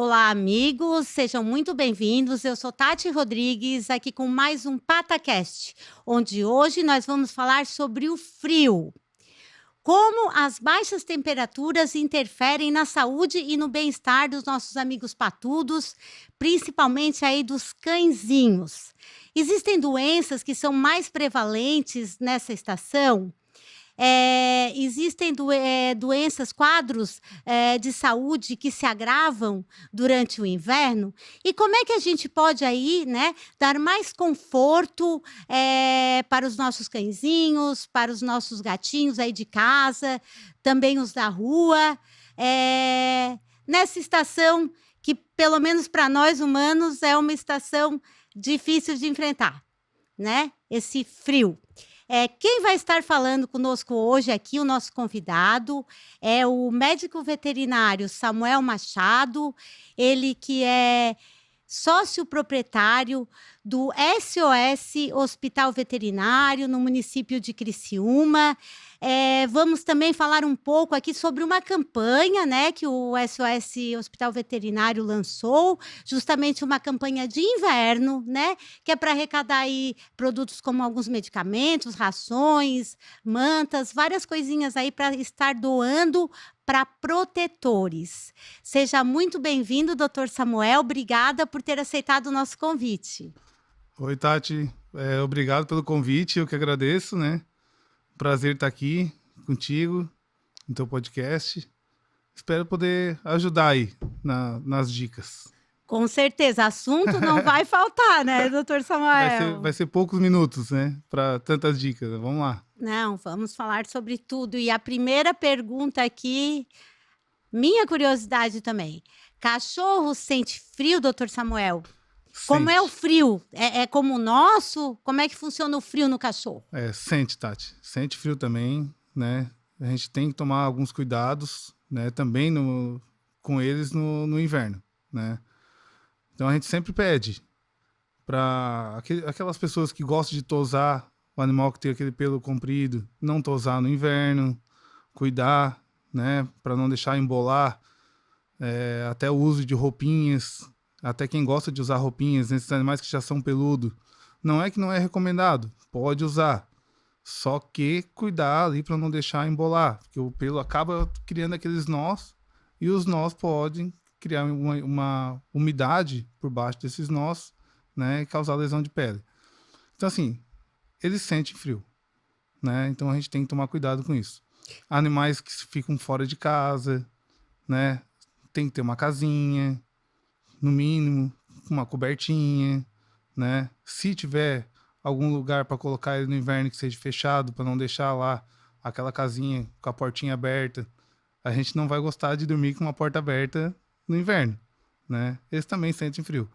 Olá, amigos, sejam muito bem-vindos. Eu sou Tati Rodrigues, aqui com mais um PataCast, onde hoje nós vamos falar sobre o frio. Como as baixas temperaturas interferem na saúde e no bem-estar dos nossos amigos patudos, principalmente aí dos cãezinhos. Existem doenças que são mais prevalentes nessa estação? Existem doenças, quadros de saúde que se agravam durante o inverno? E como é que a gente pode aí, né, dar mais conforto para os nossos cãezinhos, para os nossos gatinhos aí de casa, também os da rua, nessa estação que, pelo menos para nós humanos, é uma estação difícil de enfrentar, né? Esse frio. Quem vai estar falando conosco hoje aqui, o nosso convidado, é o médico veterinário Samuel Machado, ele que é sócio proprietário do SOS Hospital Veterinário no município de Criciúma. Vamos também falar um pouco aqui sobre uma campanha, né, que o SOS Hospital Veterinário lançou, justamente uma campanha de inverno, né, que é para arrecadar aí produtos como alguns medicamentos, rações, mantas, várias coisinhas aí para estar doando para protetores. Seja muito bem-vindo, doutor Samuel. Obrigada por ter aceitado o nosso convite. Oi, Tati. Obrigado pelo convite, eu que agradeço, né? Prazer estar aqui contigo, no teu podcast. Espero poder ajudar aí nas dicas. Com certeza, assunto não vai faltar, né, doutor Samuel? Vai ser poucos minutos, né? Para tantas dicas. Vamos lá. Não, vamos falar sobre tudo. E a primeira pergunta aqui, minha curiosidade também. Cachorro sente frio, doutor Samuel? Como é o frio? É como o nosso? Como é que funciona o frio no cachorro? Sente, Tati. Sente frio também, né? A gente tem que tomar alguns cuidados, né? Também com eles no inverno, né? Então a gente sempre pede para aquelas pessoas que gostam de tosar o animal que tem aquele pelo comprido, não tosar no inverno, cuidar, né? Para não deixar embolar, até o uso de roupinhas. Até quem gosta de usar roupinhas nesses animais que já são peludos, não é que não é recomendado, pode usar. Só que cuidar ali para não deixar embolar, porque o pelo acaba criando aqueles nós e os nós podem criar uma umidade por baixo desses nós, né, e causar lesão de pele. Então, assim, eles sentem frio, né? Então a gente tem que tomar cuidado com isso. Animais que ficam fora de casa, né, tem que ter uma casinha, no mínimo, uma cobertinha, né? Se tiver algum lugar para colocar ele no inverno que seja fechado, para não deixar lá aquela casinha com a portinha aberta, a gente não vai gostar de dormir com uma porta aberta no inverno, né? Eles também sentem frio.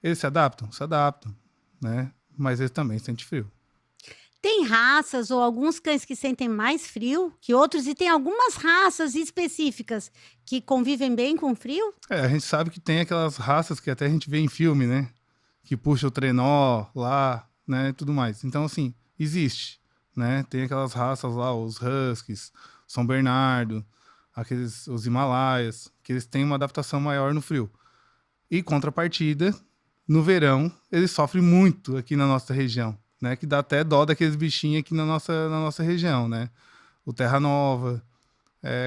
Eles se adaptam? Se adaptam, né? Mas eles também sentem frio. Tem raças ou alguns cães que sentem mais frio que outros, e tem algumas raças específicas que convivem bem com frio? A gente sabe que tem aquelas raças que até a gente vê em filme, né? Que puxa o trenó lá, né? Tudo mais. Então, assim, existe, né? Tem aquelas raças lá, os Huskies, São Bernardo, os Himalaias, que eles têm uma adaptação maior no frio. E, contrapartida, no verão, eles sofrem muito aqui na nossa região, né? Que dá até dó daqueles bichinhos aqui na nossa região, né? O Terra Nova.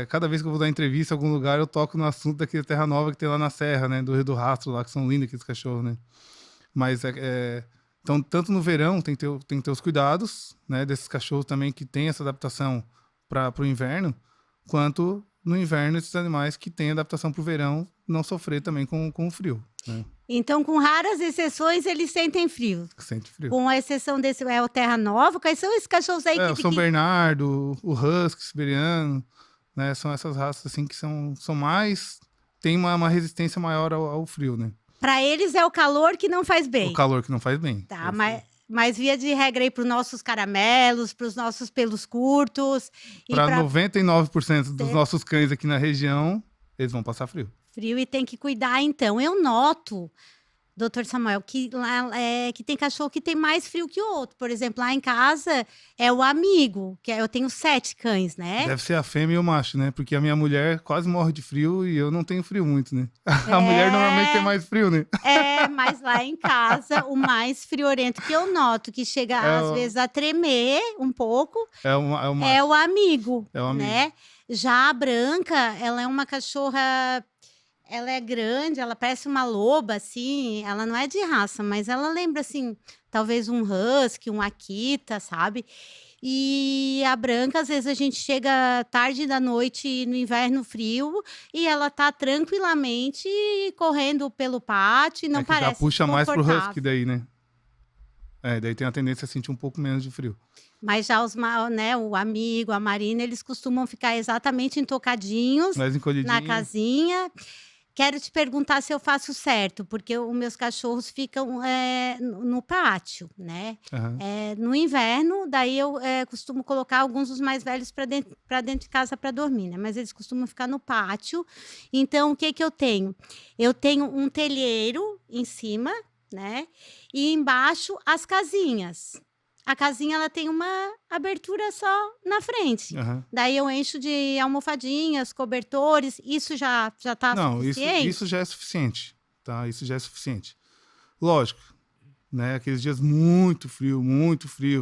Cada vez que eu vou dar entrevista em algum lugar, eu toco no assunto daquele Terra Nova que tem lá na Serra, né? Do Rio do Rastro, lá, que são lindos aqueles cachorros, né? Mas, então, tanto no verão, tem que ter os cuidados, né? Desses cachorros também que têm essa adaptação para o inverno, quanto no inverno, esses animais que têm adaptação para o verão não sofrer também com o frio, né? Então, com raras exceções, eles sentem frio. Sente frio. Com a exceção desse, o Terra Nova. Quais são esses cachorros aí O São Bernardo, o Husky siberiano, né? São essas raças assim que são mais... Tem uma resistência maior ao frio, né? Para eles é o calor que não faz bem. O calor que não faz bem. Tá, mas via de regra aí para os nossos caramelos, para os nossos pelos curtos. Para 99% dos nossos cães aqui na região, eles vão passar frio. Frio, e tem que cuidar, então. Eu noto, doutor Samuel, que tem cachorro que tem mais frio que o outro. Por exemplo, lá em casa é o amigo, eu tenho 7 cães, né? Deve ser a fêmea e o macho, né? Porque a minha mulher quase morre de frio e eu não tenho frio muito, né? A mulher normalmente tem mais frio, né? Mas lá em casa, o mais friorento que eu noto, que chega às vezes a tremer um pouco, é o macho. é o amigo, É o amigo. né? Já a Branca, ela é uma cachorra, ela é grande, ela parece uma loba, assim, ela não é de raça, mas ela lembra, assim, talvez um husky, um Akita, sabe? E a Branca, às vezes a gente chega tarde da noite no inverno frio e ela tá tranquilamente correndo pelo pátio e não É que já parece puxa mais pro desconfortável. husky daí, né? Daí tem a tendência a sentir um pouco menos de frio. Mas já né, o amigo, a Marina, eles costumam ficar exatamente entocadinhos Mais encolhidinho. na casinha. Quero te perguntar se eu faço certo, porque os meus cachorros ficam no pátio, né? Aham. No inverno, daí eu costumo colocar alguns dos mais velhos para dentro de casa para dormir, né? Mas eles costumam ficar no pátio. Então, o que que eu tenho? Eu tenho um telheiro em cima, né? E embaixo as casinhas. A casinha ela tem uma abertura só na frente. Aham. Daí eu encho de almofadinhas, cobertores. Isso já tá Não, suficiente? isso já é suficiente, tá? Isso já é suficiente. Lógico, né? Aqueles dias muito frio,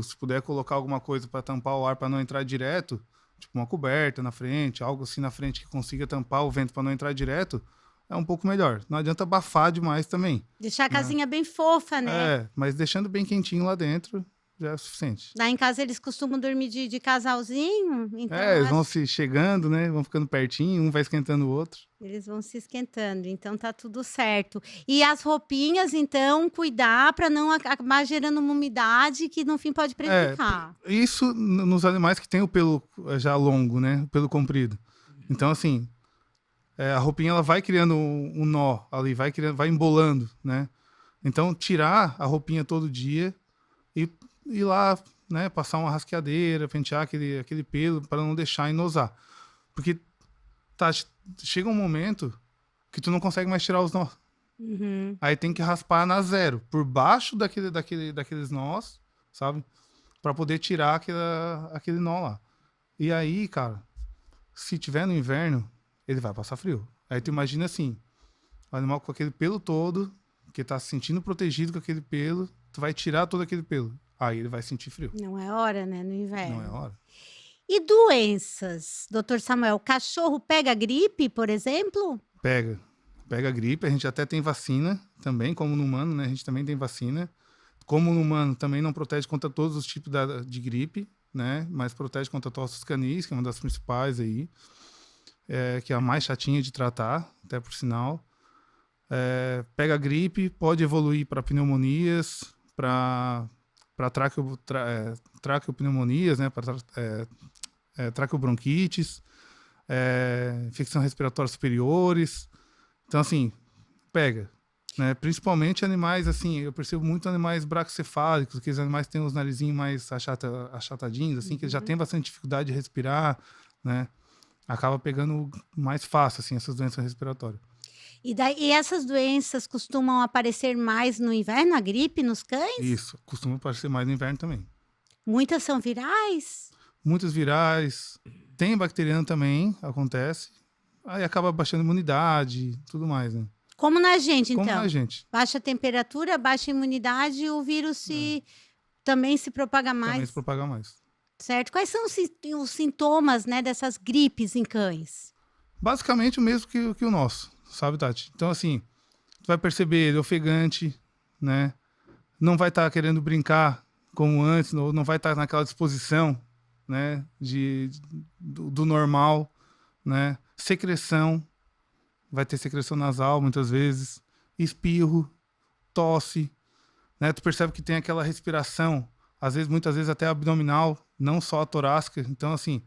se puder colocar alguma coisa para tampar o ar para não entrar direto, tipo uma coberta na frente, algo assim na frente que consiga tampar o vento para não entrar direto, é um pouco melhor. Não adianta abafar demais também. Deixar a casinha bem fofa, né? Mas deixando bem quentinho lá dentro já é suficiente. Lá em casa eles costumam dormir de casalzinho, então Eles vão se chegando, né? Vão ficando pertinho, um vai esquentando o outro. eles vão se esquentando, então tá tudo certo. E as roupinhas, então, cuidar para não acabar gerando uma umidade que no fim pode prejudicar. Isso nos animais que tem o pelo já longo, né? O pelo comprido. Então, assim, a roupinha ela vai criando um nó ali, vai embolando, né? Então, tirar a roupinha todo dia e ir lá, né? Passar uma rasqueadeira, pentear aquele pelo para não deixar enosar. Porque chega um momento que tu não consegue mais tirar os nós. Uhum. Aí tem que raspar na zero, por baixo daqueles nós, sabe? Para poder tirar aquele nó lá. E aí, cara, se tiver no inverno, ele vai passar frio. Aí tu imagina assim, o animal com aquele pelo todo, que tá se sentindo protegido com aquele pelo, tu vai tirar todo aquele pelo. Aí ele vai sentir frio. Não é hora, né? No inverno. Não é hora. E doenças, doutor Samuel? O cachorro pega gripe, por exemplo? Pega gripe, a gente até tem vacina também, como no humano, né? A gente também tem vacina. Como no humano, também não protege contra todos os tipos de gripe, né? Mas protege contra tosse canis, que é uma das principais aí, que é a mais chatinha de tratar, até por sinal. Pega gripe, pode evoluir para pneumonias, para traqueopneumonias, né? Para traqueobronquites, infecção respiratória superiores. Então, assim, pega. Né? Principalmente animais, assim, eu percebo muito animais braquicefálicos, aqueles animais que têm os narizinhos mais achatadinhos, assim, que eles já têm bastante dificuldade de respirar, né? Acaba pegando mais fácil, assim, essas doenças respiratórias. E essas doenças costumam aparecer mais no inverno, a gripe nos cães? Isso, costuma aparecer mais no inverno também. Muitas são virais? Muitos virais, tem bacteriano também, acontece. Aí acaba baixando a imunidade, tudo mais, né? Como na gente, então? Como na gente. Baixa temperatura, baixa imunidade, o vírus também se propaga mais. Também se propaga mais. Certo. Quais são os sintomas, né, dessas gripes em cães? Basicamente o mesmo que o nosso, sabe, Tati? Então, assim, tu vai perceber ele ofegante, né? Não vai estar querendo brincar como antes, não vai estar naquela disposição, né, do normal, né? Secreção, vai ter secreção nasal muitas vezes, espirro, tosse, né? Tu percebe que tem aquela respiração, muitas vezes até abdominal, não só a torácica. Então, assim,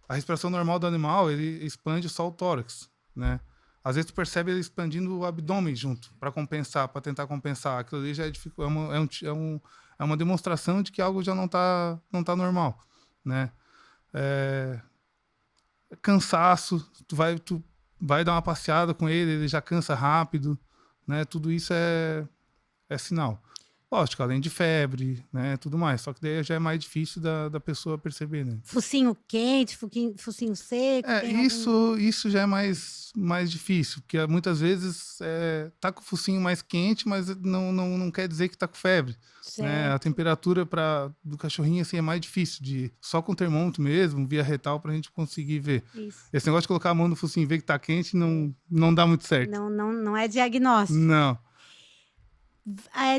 a respiração normal do animal, ele expande só o tórax, né? Às vezes tu percebe ele expandindo o abdômen junto, para compensar, para tentar compensar. Aquilo ali já é uma demonstração de que algo já não tá normal, né? Cansaço, tu vai dar uma passeada com ele já cansa rápido, né? Tudo isso é sinal. Lógico, além de febre, né, tudo mais. Só que daí já é mais difícil da pessoa perceber, né? Focinho quente, focinho seco, É, tem algum... isso já é mais difícil, porque muitas vezes tá com o focinho mais quente, mas não quer dizer que tá com febre, né? A Certo. temperatura do cachorrinho assim, é mais difícil, só com termômetro mesmo, via retal, pra gente conseguir ver. Isso. Esse negócio de colocar a mão no focinho e ver que tá quente não dá muito certo. Não é diagnóstico. Não.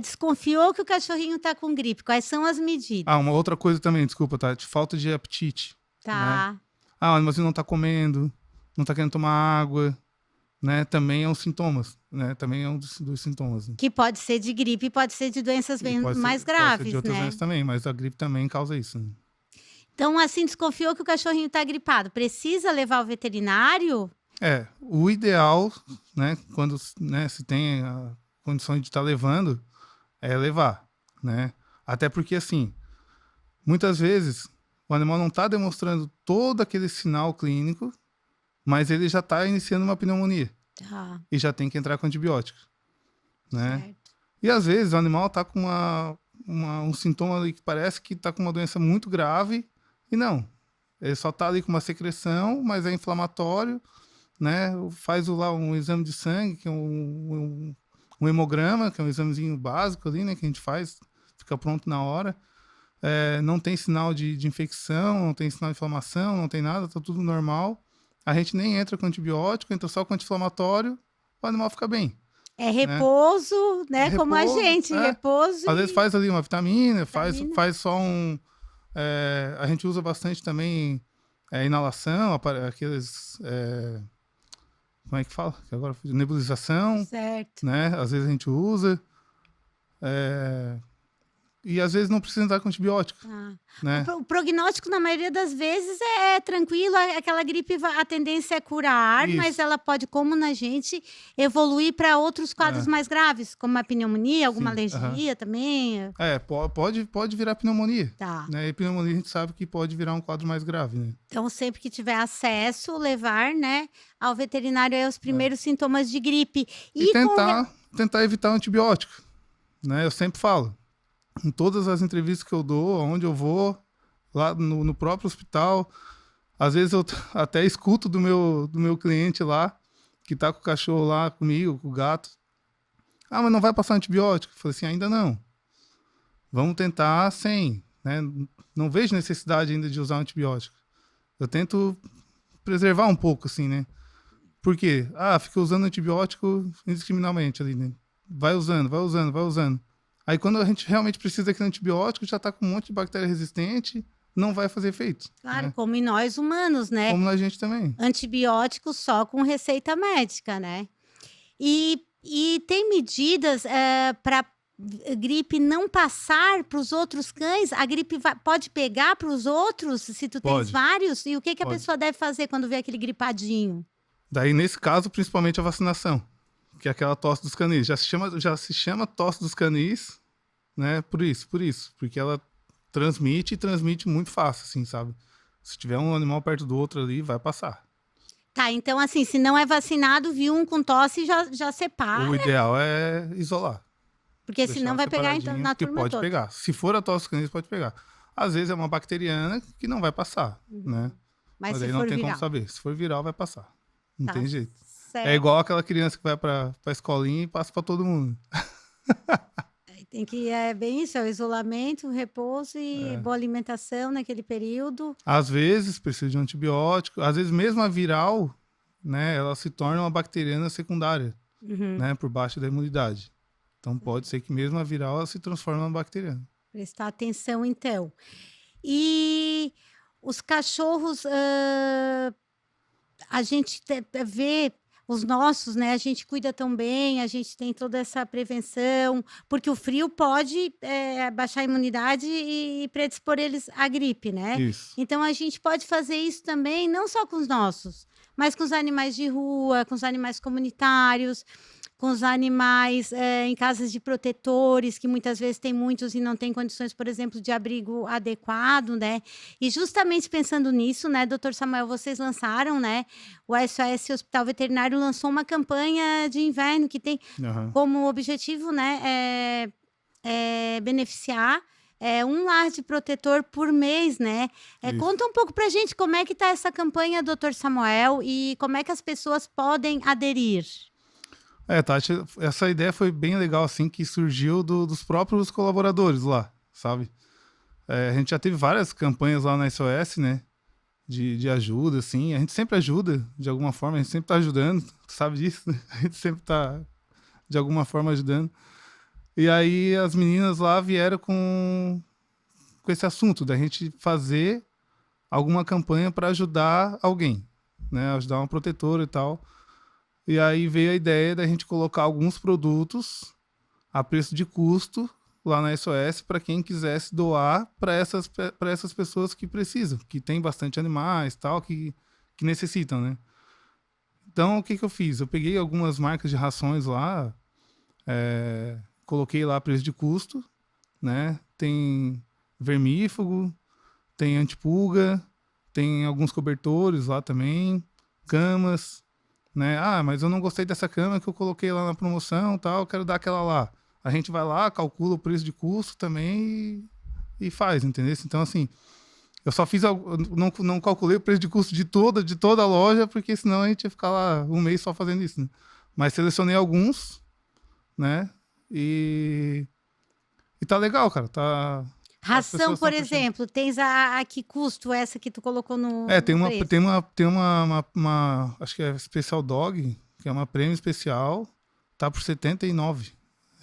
Desconfiou que o cachorrinho tá com gripe. Quais são as medidas? Ah, uma outra coisa também, desculpa, tá? Falta de apetite. Tá. Né? Ah, o animalzinho não tá comendo, não tá querendo tomar água, né? Também é um sintomas, né? Também é um dos sintomas. Né? Que pode ser de gripe, pode ser de doenças bem mais graves, pode ser de outras né? doenças também, mas a gripe também causa isso. Né? Então, assim, desconfiou que o cachorrinho tá gripado. Precisa levar ao veterinário? O ideal, né? Quando né, se tem a condição de estar levando, é levar, né? Até porque, assim, muitas vezes o animal não está demonstrando todo aquele sinal clínico, mas ele já está iniciando uma pneumonia. Tá. E já tem que entrar com antibiótico, né? Certo. E às vezes o animal está com um sintoma ali que parece que está com uma doença muito grave e não. Ele só está ali com uma secreção, mas é inflamatório, né? Faz lá um exame de sangue, que é um hemograma, que é um examezinho básico ali, né? Que a gente faz, fica pronto na hora. Não tem sinal de infecção, não tem sinal de inflamação, não tem nada, tá tudo normal. A gente nem entra com antibiótico, entra só com anti-inflamatório, o animal fica bem. É repouso, né? Como a gente, repouso. Às vezes faz ali uma vitamina, faz só a gente usa bastante também inalação, aqueles... como é que fala? Agora, nebulização. Certo. Né? Às vezes a gente usa. E às vezes não precisa entrar com antibiótico. Tá. Né? O prognóstico, na maioria das vezes, é tranquilo. Aquela gripe, a tendência é curar, Isso. mas ela pode, como na gente, evoluir para outros quadros mais graves, como a pneumonia, alguma alergia também. Pode virar pneumonia. Tá. Né? E pneumonia a gente sabe que pode virar um quadro mais grave. Né? Então, sempre que tiver acesso, levar, né, ao veterinário os primeiros sintomas de gripe. E tentar evitar o antibiótico. Né? Eu sempre falo. Em todas as entrevistas que eu dou, onde eu vou, lá no próprio hospital, às vezes eu até escuto do meu cliente lá, que tá com o cachorro lá comigo, com o gato. Ah, mas não vai passar antibiótico? Eu falei assim, ainda não. Vamos tentar sem, né? Não vejo necessidade ainda de usar antibiótico. Eu tento preservar um pouco, assim, né? Por quê? Fica usando antibiótico indiscriminadamente ali, né? Vai usando. Aí quando a gente realmente precisa daquele antibiótico, já está com um monte de bactéria resistente, não vai fazer efeito. Claro, né? como em nós humanos, né? Como na gente também. Antibiótico só com receita médica, né? E tem medidas para gripe não passar para os outros cães? A gripe pode pegar para os outros, se tu tens vários? E o que a pessoa deve fazer quando vê aquele gripadinho? Daí, nesse caso, principalmente a vacinação. Que é aquela tosse dos canis. Já se chama tosse dos canis, né? Por isso. Porque ela transmite muito fácil, assim, sabe? Se tiver um animal perto do outro ali, vai passar. Tá, então assim, se não é vacinado, viu um com tosse, já separa. O ideal é isolar. Porque senão vai pegar então, na turma pode toda. pegar. Se for a tosse dos canis, pode pegar. Às vezes é uma bacteriana que não vai passar, né? Mas se aí for não tem viral. como saber. Se for viral, vai passar. Não tem jeito. Certo. É igual aquela criança que vai pra escolinha e passa pra todo mundo. Tem que, bem isso, é o isolamento, o repouso e boa alimentação naquele período. Às vezes precisa de um antibiótico, às vezes mesmo a viral, né, ela se torna uma bacteriana secundária, né, por baixo da imunidade. Então pode ser que mesmo a viral ela se transforme numa bacteriana. Prestar atenção, então. E os cachorros, a gente vê... Os nossos, né? A gente cuida tão bem, a gente tem toda essa prevenção, porque o frio pode baixar a imunidade e predispor eles à gripe, né? Isso. Então, a gente pode fazer isso também, não só com os nossos, mas com os animais de rua, com os animais comunitários, com os animais em casas de protetores, que muitas vezes tem muitos e não tem condições, por exemplo, de abrigo adequado, né? E justamente pensando nisso, né, doutor Samuel, vocês lançaram, né? O SOS Hospital Veterinário lançou uma campanha de inverno que tem Aham. como objetivo, né, beneficiar um lar de protetor por mês, né? Isso. Conta um pouco pra gente como é que tá essa campanha, doutor Samuel, e como é que as pessoas podem aderir. Tati, essa ideia foi bem legal, assim, que surgiu dos próprios colaboradores lá, sabe? A gente já teve várias campanhas lá na SOS, né? De ajuda, assim. A gente sempre ajuda, de alguma forma, a gente sempre tá ajudando, tu sabe disso, né? A gente sempre tá, de alguma forma, ajudando. E aí as meninas lá vieram com esse assunto, da gente fazer alguma campanha para ajudar alguém, né? Ajudar uma protetora e tal. E aí veio a ideia da gente colocar alguns produtos a preço de custo lá na SOS para quem quisesse doar para essas pessoas que precisam, que tem bastante animais tal, que necessitam, né? Então, o que eu fiz? Eu peguei algumas marcas de rações lá, coloquei lá a preço de custo, né? Tem vermífugo, tem antipulga, tem alguns cobertores lá também, camas, né? Ah, mas eu não gostei dessa cama que eu coloquei lá na promoção, tal, quero dar aquela lá. A gente vai lá, calcula o preço de custo também e faz, entendeu? Então, assim, eu só fiz, não calculei o preço de custo de toda a loja, porque senão a gente ia ficar lá um mês só fazendo isso, né? Mas selecionei alguns, né? E tá legal, cara. Tá. As Ração, pessoas por estão curtindo. exemplo, tens a que custo essa que tu colocou Tem no preço? acho que é Special Dog, que é uma prêmio especial, tá por R$ 79.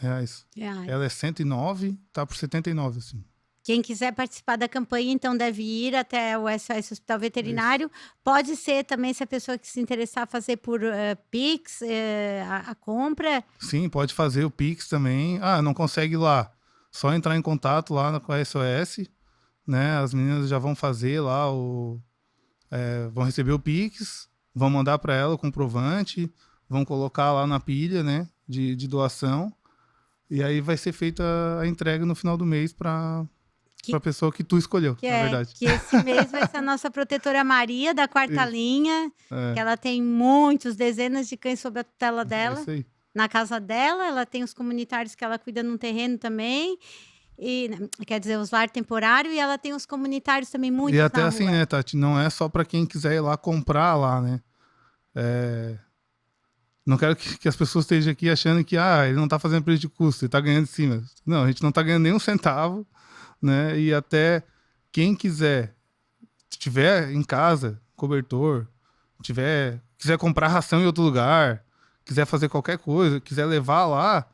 Reais. Ela é 109, tá por 79, assim. Quem quiser participar da campanha, então deve ir até o SOS Hospital Veterinário. Pode ser também, se a pessoa que se interessar, fazer por Pix a compra. Sim, pode fazer o Pix também. Ah, não consegue ir lá. Só entrar em contato lá com a SOS, né? As meninas já vão fazer lá vão receber o Pix, vão mandar para ela o comprovante, vão colocar lá na pilha, né? De doação. E aí vai ser feita a entrega no final do mês para a pessoa que tu escolheu, na verdade. Que esse mês vai ser a nossa protetora Maria, da quarta Isso. linha, que ela tem muitos, dezenas de cães sob a tutela É dela. isso aí. Na casa dela, ela tem os comunitários que ela cuida num terreno também, e quer dizer, os lar temporário, e ela tem os comunitários também, muitos E até na assim, rua. né, Tati? Não é só para quem quiser ir lá comprar lá, né? Não quero que as pessoas estejam aqui achando que ele não está fazendo preço de custo, ele está ganhando em cima. Não, a gente não está ganhando nem um centavo, né? E até quem quiser, tiver em casa, cobertor, quiser comprar ração em outro lugar, quiser fazer qualquer coisa, quiser levar lá,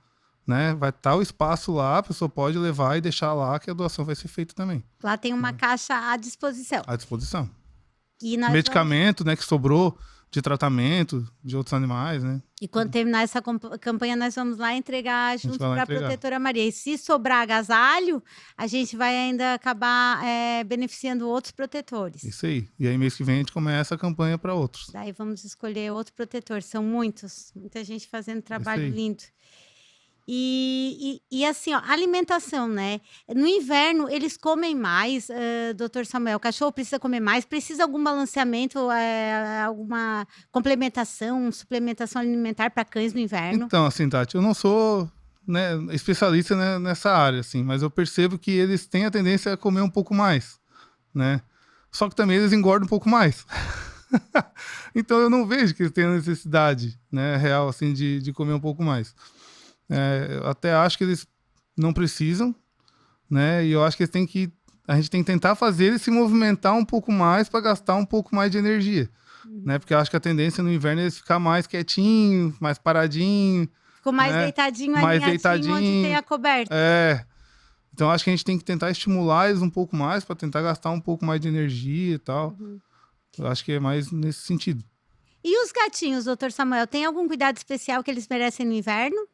né? Vai estar o espaço lá, a pessoa pode levar e deixar lá que a doação vai ser feita também, Lá tem uma caixa à disposição. à disposição. E nós Medicamento, né, que sobrou de tratamento de outros animais, né? E quando terminar essa campanha, nós vamos lá entregar junto vai lá para a entregar. protetora Maria. E se sobrar agasalho, a gente vai ainda acabar beneficiando outros protetores. Isso aí. E aí, mês que vem, a gente começa a campanha para outros. Daí vamos escolher outro protetor. São muitos, muita gente fazendo trabalho aí. lindo. E assim, ó, alimentação, né? No inverno, eles comem mais, doutor Samuel. O cachorro precisa comer mais? Precisa algum balanceamento, alguma complementação, suplementação alimentar para cães no inverno? Então, assim, Tati, eu não sou, né, especialista, né, nessa área, assim, mas eu percebo que eles têm a tendência a comer um pouco mais, né? Só que também eles engordam um pouco mais. Então eu não vejo que eles tenham necessidade, né, real, assim, de comer um pouco mais. Eu até acho que eles não precisam, né? E eu acho que a gente tem que tentar fazer eles se movimentar um pouco mais para gastar um pouco mais de energia, né? Porque eu acho que a tendência no inverno é eles ficar mais quietinho, mais paradinho. Ficou mais né? deitadinho, Mais alinhadinho, deitadinho. onde tem a coberta. Então acho que a gente tem que tentar estimular eles um pouco mais para tentar gastar um pouco mais de energia e tal. Eu acho que é mais nesse sentido. E os gatinhos, doutor Samuel, tem algum cuidado especial que eles merecem no inverno?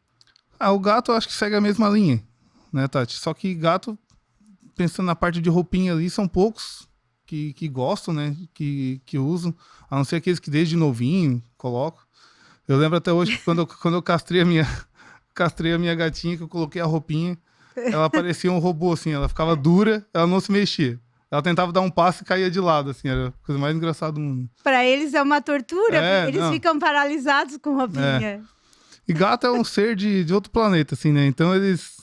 O gato eu acho que segue a mesma linha, né, Tati? Só que gato, pensando na parte de roupinha ali, são poucos que gostam, né? Que usam, a não ser aqueles que desde novinho colocam. Eu lembro até hoje que quando eu castrei a minha gatinha, que eu coloquei a roupinha, ela parecia um robô, assim, ela ficava dura, ela não se mexia. Ela tentava dar um passo e caía de lado, assim, era a coisa mais engraçada do mundo. Para eles é uma tortura, porque eles não. ficam paralisados com roupinha. E gato é um ser de outro planeta, assim, né? Então eles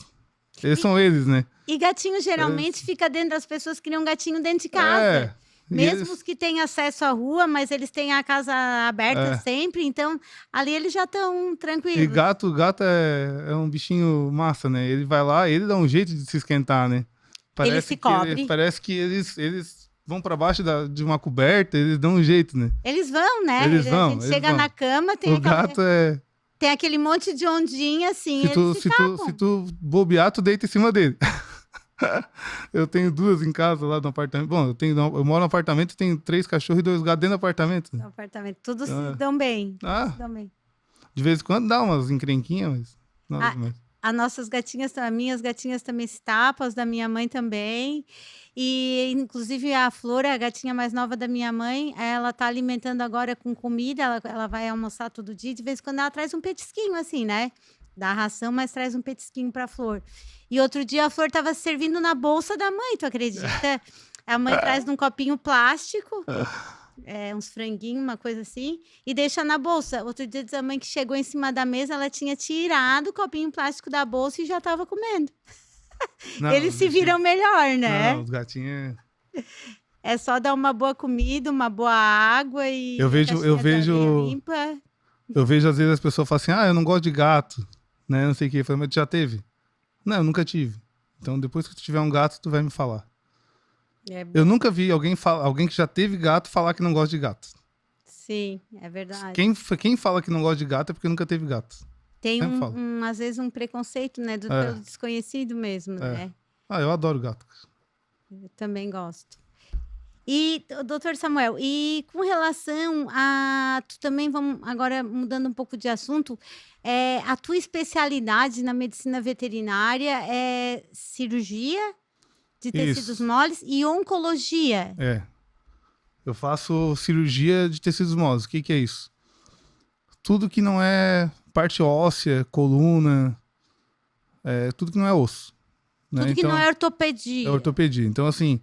são eles, né? E gatinho geralmente fica dentro das pessoas que criam um gatinho dentro de casa. Mesmo os que têm acesso à rua, mas eles têm a casa aberta sempre, então ali eles já estão tranquilos. E gato é um bichinho massa, né? Ele vai lá, ele dá um jeito de se esquentar, né? Ele se cobre. Parece que eles vão para baixo de uma coberta, eles dão um jeito, né? Eles vão, né? Eles vão. A gente chega na cama, gato tem aquele monte de ondinha, assim, se tu bobear, tu deita em cima dele. Eu tenho 2 em casa lá no apartamento. Bom, eu moro no apartamento e tenho 3 cachorros e 2 gatos dentro do apartamento. No apartamento. Todos se dão bem. De vez em quando dá umas encrenquinhas, mas... As nossas gatinhas, as minhas gatinhas também se tapam, as da minha mãe também. E, inclusive, a Flor, a gatinha mais nova da minha mãe, ela tá alimentando agora com comida, ela vai almoçar todo dia. De vez em quando ela traz um petisquinho, assim, né? Dá ração, mas traz um petisquinho pra Flor. E outro dia a Flor tava servindo na bolsa da mãe, tu acredita? A mãe traz num copinho plástico... uns franguinhos, uma coisa assim, e deixa na bolsa. Outro dia diz a mãe que chegou em cima da mesa, ela tinha tirado o copinho plástico da bolsa e já estava comendo. Não, eles se viram melhor, né? Não, os gatinhos... É só dar uma boa comida, uma boa água e... Eu vejo limpa. Eu vejo às vezes as pessoas falam assim, eu não gosto de gato, né? Não sei o que. Eu falo, mas tu já teve? Não, eu nunca tive. Então depois que tu tiver um gato, tu vai me falar. Eu nunca vi alguém que já teve gato falar que não gosta de gato. Sim, é verdade. Quem fala que não gosta de gato é porque nunca teve gato. Tem às vezes um preconceito, né? Pelo desconhecido mesmo, né? Eu adoro gato. Eu também gosto. E, doutor Samuel, e com relação a... Tu também, vamos agora mudando um pouco de assunto, a tua especialidade na medicina veterinária é cirurgia de tecidos moles e oncologia. Eu faço cirurgia de tecidos moles. O que é isso? Tudo que não é parte óssea, coluna, tudo que não é osso. Né? Tudo que não é ortopedia. É ortopedia. Então, assim,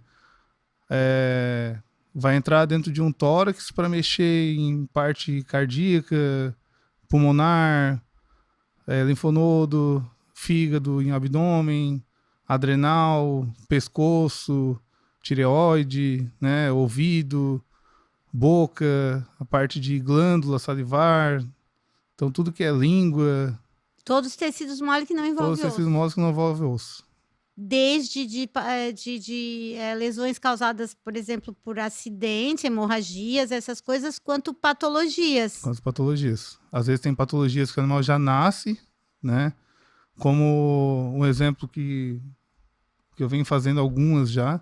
vai entrar dentro de um tórax para mexer em parte cardíaca, pulmonar, linfonodo, fígado, em abdômen, adrenal, pescoço, tireoide, né, ouvido, boca, a parte de glândula salivar, então tudo que é língua. Todos os tecidos moles que não envolvem osso. Todos os tecidos moles que não envolvem osso. Desde lesões causadas, por exemplo, por acidente, hemorragias, essas coisas, quanto patologias. Quanto patologias. Às vezes tem patologias que o animal já nasce, né? Como um exemplo que eu venho fazendo algumas já,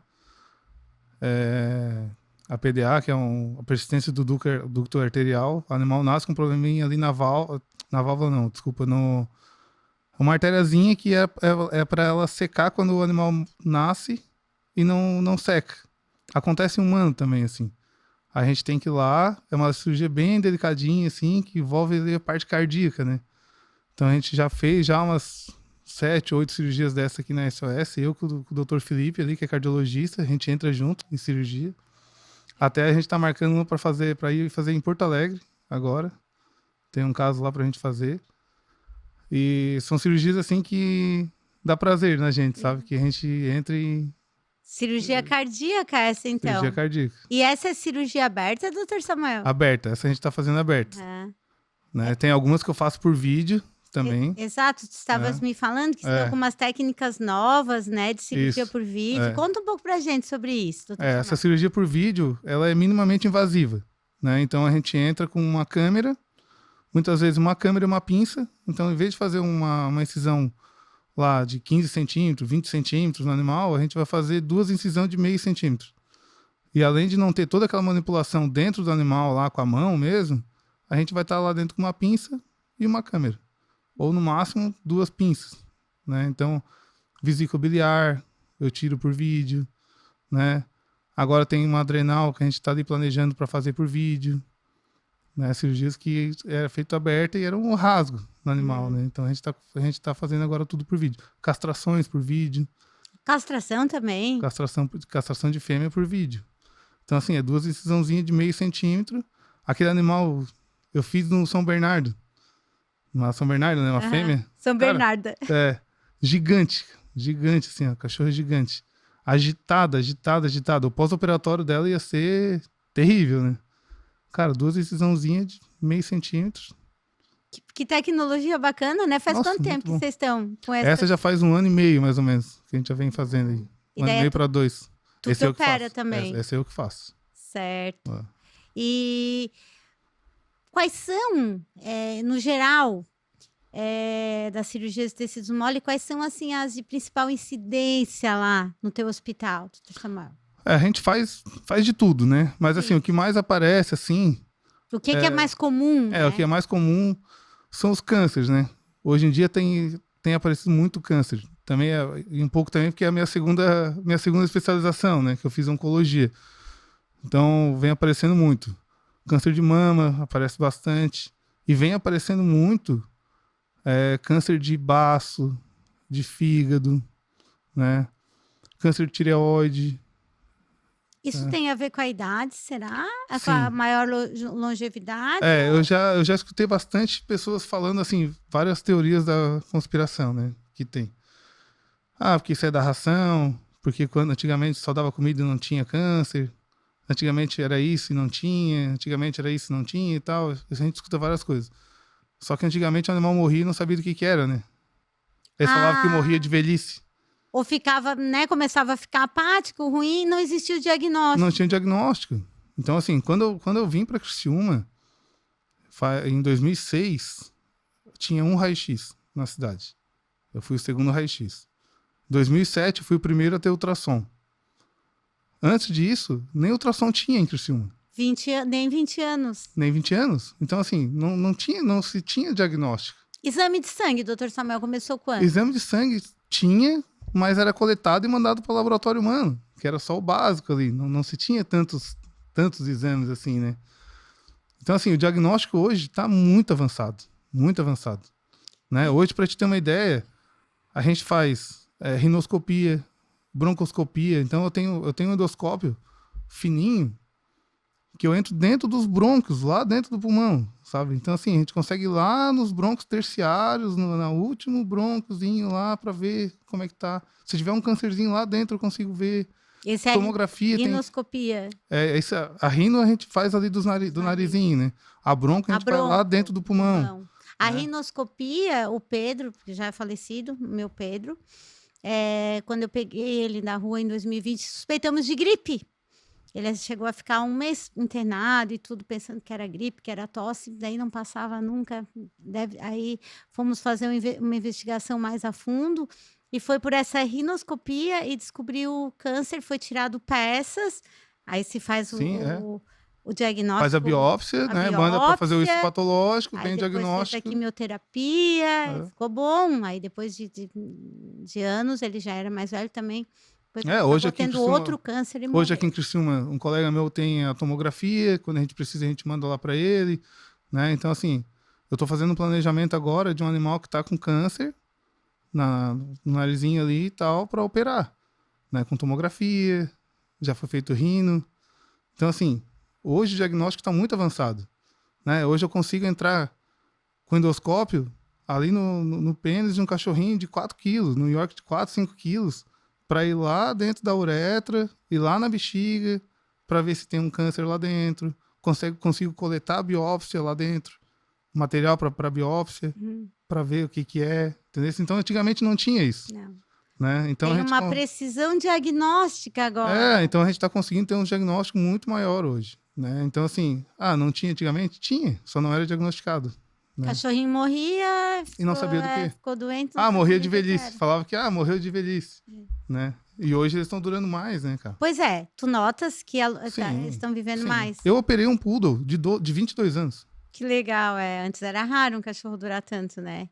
a PDA, que é a persistência do ducto arterial. O animal nasce com um probleminha ali na válvula não, desculpa, uma artériazinha que é para ela secar quando o animal nasce e não seca. Acontece em humano também, assim. A gente tem que ir lá, é uma cirurgia bem delicadinha, assim, que envolve ali a parte cardíaca, né? Então a gente já fez umas 7, 8 cirurgias dessa aqui na SOS, eu com o Dr. Felipe ali, que é cardiologista, a gente entra junto em cirurgia. Até a gente tá marcando uma para ir fazer em Porto Alegre agora. Tem um caso lá pra gente fazer. E são cirurgias assim que dá prazer na gente, sabe? Que a gente entra e... Cirurgia cardíaca essa, então? Cirurgia cardíaca. E essa é cirurgia aberta, doutor Samuel? Aberta, essa a gente tá fazendo aberta. Né? Tem algumas que eu faço por vídeo também. Exato, tu estavas me falando que tem algumas técnicas novas, né, de cirurgia por vídeo. Conta um pouco pra gente sobre isso, doutor Samuel. Essa cirurgia por vídeo, ela é minimamente invasiva, né? Então a gente entra com uma câmera, muitas vezes uma câmera e uma pinça. Então, em vez de fazer uma incisão lá de 15 centímetros, 20 centímetros no animal, a gente vai fazer 2 incisões de meio centímetro. E além de não ter toda aquela manipulação dentro do animal lá com a mão mesmo, a gente vai estar lá dentro com uma pinça e uma câmera. Ou no máximo 2 pinças, né? Então, vesícula biliar, eu tiro por vídeo, né? Agora tem uma adrenal que a gente está ali planejando para fazer por vídeo, né? Cirurgias que era feito aberta e era um rasgo no animal, né? Então a gente tá fazendo agora tudo por vídeo. Castrações por vídeo, Castração também. castração de fêmea por vídeo. Então, assim, é 2 incisãozinhas de meio centímetro. Aquele animal eu fiz no São Bernardo. Uma São Bernardo, né? Uma fêmea. São Cara, Bernardo. Gigante. Gigante, assim, ó. Cachorro gigante. Agitada. O pós-operatório dela ia ser terrível, né? Cara, 2 incisãozinhas de meio centímetro. Que tecnologia bacana, né? Faz Nossa, quanto tempo que muito bom. vocês estão com Essa já faz 1 ano e meio, mais ou menos, que a gente já vem fazendo aí. E 1 ano daí e meio para 2. tu Esse que é eu que opera faço. também. Esse é eu que faço. Certo. Ó. E quais são, no geral, das cirurgias de tecidos mole, quais são, assim, as de principal incidência lá no teu hospital, doutor Samuel? A gente faz de tudo, né? Mas, assim, Sim. o que mais aparece, assim, O que é mais comum, né? o que é mais comum são os cânceres, né? Hoje em dia tem aparecido muito câncer. Também e um pouco também porque é a minha segunda especialização, né? Que eu fiz oncologia. Então, vem aparecendo muito. Câncer de mama aparece bastante. E vem aparecendo muito câncer de baço, de fígado, né? Câncer de tireoide. Isso tem a ver com a idade, será? Com Sim. a maior longevidade? Eu já escutei bastante pessoas falando, assim, várias teorias da conspiração, né? Que tem. Porque isso é da ração, porque antigamente só dava comida e não tinha câncer. Antigamente era isso e não tinha. Antigamente era isso e não tinha e tal. A gente escuta várias coisas. Só que antigamente o animal morria e não sabia do que era, né? Eles falavam que morria de velhice. Ou ficava, né? Começava a ficar apático, ruim, não existia o diagnóstico. Não tinha diagnóstico. Então, assim, quando eu vim para Criciúma, em 2006, tinha um raio-x na cidade. Eu fui o segundo raio-x. Em 2007, eu fui o primeiro a ter ultrassom. Antes disso, nem ultrassom tinha em Criciúma. Nem 20 anos. Nem 20 anos. Então, assim, não se tinha diagnóstico. Exame de sangue, doutor Samuel, começou quando? Exame de sangue tinha, mas era coletado e mandado para o laboratório humano, que era só o básico ali. Não se tinha tantos exames assim, né? Então, assim, o diagnóstico hoje está muito avançado. Muito avançado. Né? Hoje, para te ter uma ideia, a gente faz rinoscopia, broncoscopia. Então, eu tenho um endoscópio fininho, que eu entro dentro dos brônquios, lá dentro do pulmão, sabe? Então, assim, a gente consegue ir lá nos brônquios terciários, no último brônquiozinho lá, para ver como é que tá. Se tiver um câncerzinho lá dentro, eu consigo ver. Esse é tomografia. rinoscopia. A rino a gente faz ali do narizinho, né? A bronco a gente faz lá dentro do pulmão. A rinoscopia, o Pedro, que já é falecido, meu Pedro, quando eu peguei ele na rua em 2020, suspeitamos de gripe. Ele chegou a ficar 1 mês internado e tudo, pensando que era gripe, que era tosse, daí não passava nunca. Aí fomos fazer uma investigação mais a fundo e foi por essa rinoscopia e descobriu o câncer, foi tirado peças, aí se faz o diagnóstico. Faz a biópsia, né? Manda para fazer o histopatológico, vem o diagnóstico. Fez a quimioterapia, ficou bom. Aí depois de anos, ele já era mais velho também. Hoje aqui tendo outro câncer e morreu. Hoje aqui em Criciúma, um colega meu tem a tomografia, quando a gente precisa a gente manda lá para ele, né? Então, assim, eu estou fazendo um planejamento agora de um animal que está com câncer no narizinho ali e tal, para operar, né? Com tomografia, já foi feito rino. Então, assim, hoje o diagnóstico está muito avançado, né? Hoje eu consigo entrar com endoscópio ali no pênis de um cachorrinho de 4 quilos, no York de 4, 5 quilos, para ir lá dentro da uretra, ir lá na bexiga, para ver se tem um câncer lá dentro. Consigo coletar a biópsia lá dentro, material para biópsia, para ver o que é. Entendeu? Então, antigamente não tinha isso. Não. Né? Então, tem uma precisão diagnóstica agora. Então a gente está conseguindo ter um diagnóstico muito maior hoje. Né? Então, assim, não tinha antigamente? Tinha, só não era diagnosticado. Né? Cachorrinho morria e não sabia do quê. Ficou doente. Morria de velhice. Falava que morreu de velhice. Né? E hoje eles estão durando mais, né, cara? Pois é, tu notas que eles estão vivendo mais. Eu operei um poodle de 22 anos. Que legal, Antes era raro um cachorro durar tanto, né?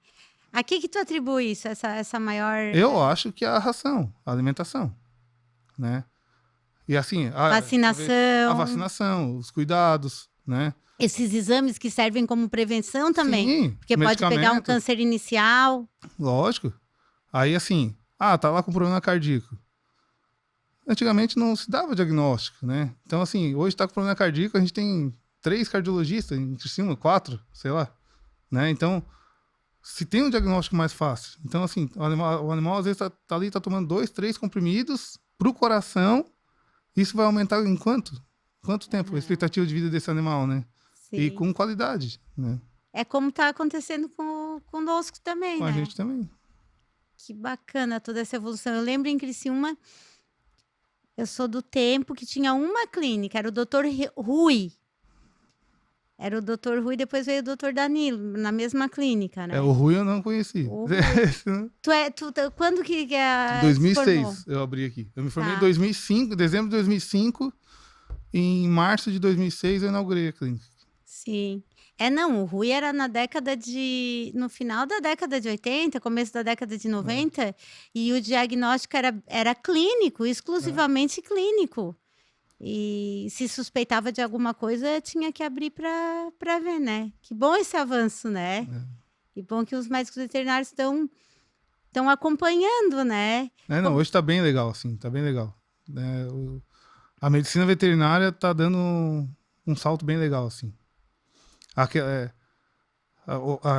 A que tu atribui isso, essa maior... Eu acho que é a ração, a alimentação, né? E assim, a Vacinação. vacinação, os cuidados, né? Esses exames que servem como prevenção também. Sim, Porque pode pegar um medicamento, câncer inicial. lógico. Aí assim, tá lá com problema cardíaco. Antigamente não se dava diagnóstico, né? Então assim, hoje tá com problema cardíaco, a gente tem 3 cardiologistas, entre cima, 4, sei lá, né? Então, se tem um diagnóstico mais fácil. Então assim, o animal às vezes tá ali, tá tomando 2, 3 comprimidos pro coração. Isso vai aumentar em quanto? Quanto tempo? A expectativa de vida desse animal, né? Sim. E com qualidade, né? É como está acontecendo conosco também, Com né? a gente também. Que bacana toda essa evolução. Eu lembro em Criciúma, eu sou do tempo que tinha uma clínica, era o Dr. Rui. Era o Dr. Rui, depois veio o Dr. Danilo, na mesma clínica, né? O Rui eu não conheci. O Rui. Quando que se 2006 formou? eu abri aqui. Eu me formei em Tá. 2005, dezembro de 2005. E em março de 2006 eu inaugurei a clínica. Sim. Não, o Rui era no final da década de 80, começo da década de 90, e o diagnóstico era clínico, exclusivamente clínico. E se suspeitava de alguma coisa, tinha que abrir para ver, né? Que bom esse avanço, né? Que bom que os médicos veterinários estão acompanhando, né? Não, hoje tá bem legal, assim, tá bem legal. A medicina veterinária tá dando um salto bem legal, assim.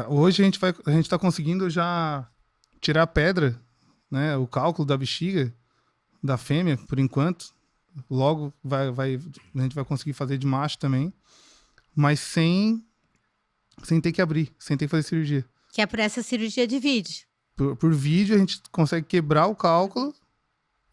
Hoje a gente tá conseguindo já tirar a pedra, né? O cálculo da bexiga da fêmea, por enquanto. Logo a gente vai conseguir fazer de macho também, mas sem ter que abrir, sem ter que fazer cirurgia. Que é por essa cirurgia de vídeo. Por vídeo a gente consegue quebrar o cálculo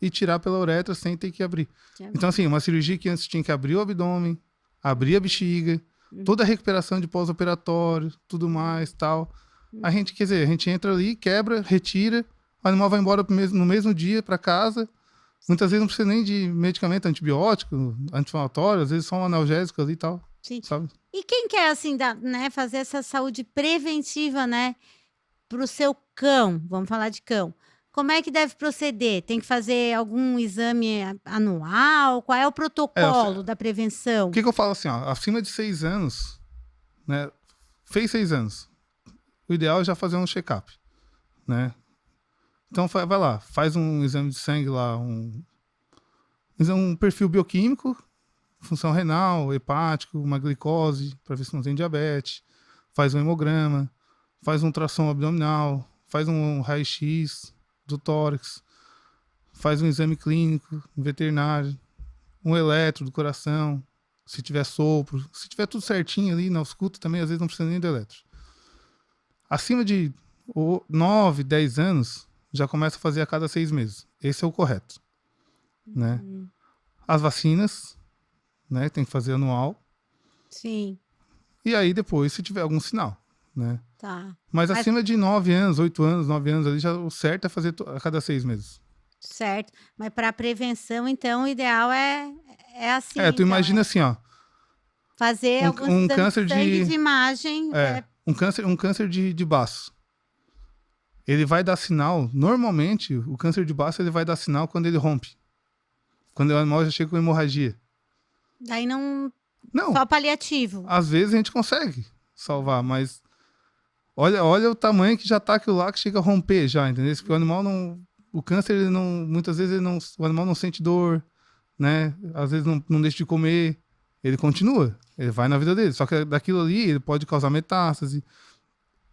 e tirar pela uretra sem ter que abrir. Então assim, uma cirurgia que antes tinha que abrir o abdômen, abrir a bexiga, toda a recuperação de pós-operatório, tudo mais, tal. A gente entra ali, quebra, retira, o animal vai embora no mesmo dia para casa. Muitas vezes não precisa nem de medicamento antibiótico, anti-inflamatório, às vezes só um analgésico ali e tal. Sim. Sabe? E quem quer, assim, né, fazer essa saúde preventiva, né, para o seu cão, vamos falar de cão, como é que deve proceder? Tem que fazer algum exame anual? Qual é o protocolo da prevenção? O que eu falo assim, acima de 6 anos, né, fez 6 anos, o ideal é já fazer um check-up, né? Então vai lá, faz um exame de sangue lá, um perfil bioquímico, função renal, hepático, uma glicose, para ver se não tem diabetes, faz um hemograma, faz um ultrassom abdominal, faz um raio-x do tórax, faz um exame clínico veterinário, um eletro do coração, se tiver sopro, se tiver tudo certinho ali na ausculta também, às vezes não precisa nem do eletro. Acima de 9, 10 anos, já começa a fazer a cada 6 meses. Esse é o correto, né? As vacinas, né? Tem que fazer anual. Sim. E aí depois, se tiver algum sinal, né? Tá. Mas acima de 9 anos, 8 anos, 9 anos, ali já o certo é fazer a cada 6 meses. Certo. Mas para prevenção, então, o ideal é assim. Tu imagina assim, fazer um câncer de imagem. Um câncer de baço. Ele vai dar sinal, normalmente, o câncer de baço ele vai dar sinal quando ele rompe. Quando o animal já chega com hemorragia. Daí não. Não. Só paliativo. Às vezes a gente consegue salvar, mas olha o tamanho que já tá aquilo lá que chega a romper já, entendeu? Porque o animal não. O câncer, ele não. Muitas vezes o animal não sente dor, né? Às vezes não deixa de comer. Ele continua. Ele vai na vida dele. Só que daquilo ali, ele pode causar metástase.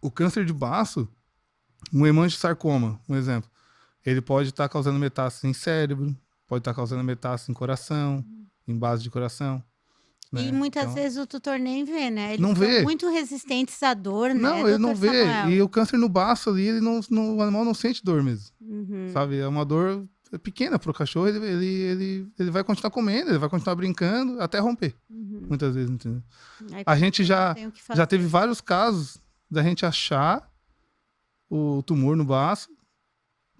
O câncer de baço, um hemangiosarcoma, um exemplo. Ele pode estar causando metástase em cérebro, pode estar causando metástase em coração, em base de coração. Né? E muitas vezes o tutor nem vê, né? Eles não são vê. muito resistentes à dor, né? Não, ele não vê. Samuel? E o câncer no baço ali, o animal não sente dor mesmo. Sabe? É uma dor pequena pro cachorro, ele vai continuar comendo, ele vai continuar brincando até romper. Muitas vezes, entendeu? A gente já teve vários casos da gente achar o tumor no baço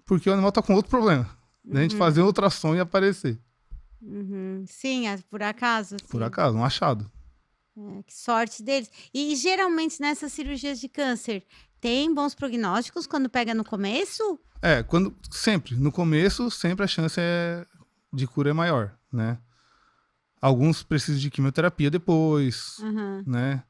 porque o animal tá com outro problema. Da gente fazer um ultrassom e aparecer. Sim, por acaso. Por acaso, um achado. Que sorte deles. E geralmente nessas cirurgias de câncer, tem bons prognósticos quando pega no começo? No começo, sempre a chance de cura é maior, né? Alguns precisam de quimioterapia depois, Uhum. né?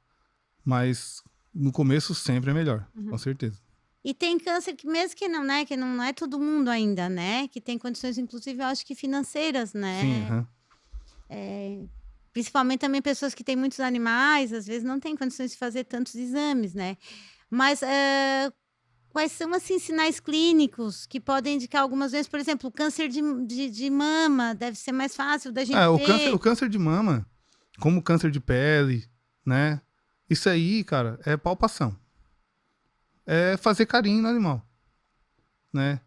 Mas no começo sempre é melhor, com certeza. E tem câncer que mesmo que não, né, que não é todo mundo ainda, né, que tem condições inclusive eu acho que financeiras, Sim, né, aham. principalmente também pessoas que têm muitos animais, às vezes não têm condições de fazer tantos exames, né. Mas, quais são, assim, sinais clínicos que podem indicar algumas vezes, por exemplo, o câncer de mama deve ser mais fácil da gente O ver. câncer de mama, como o câncer de pele, né? Isso aí, cara, é palpação. É fazer carinho no animal, né?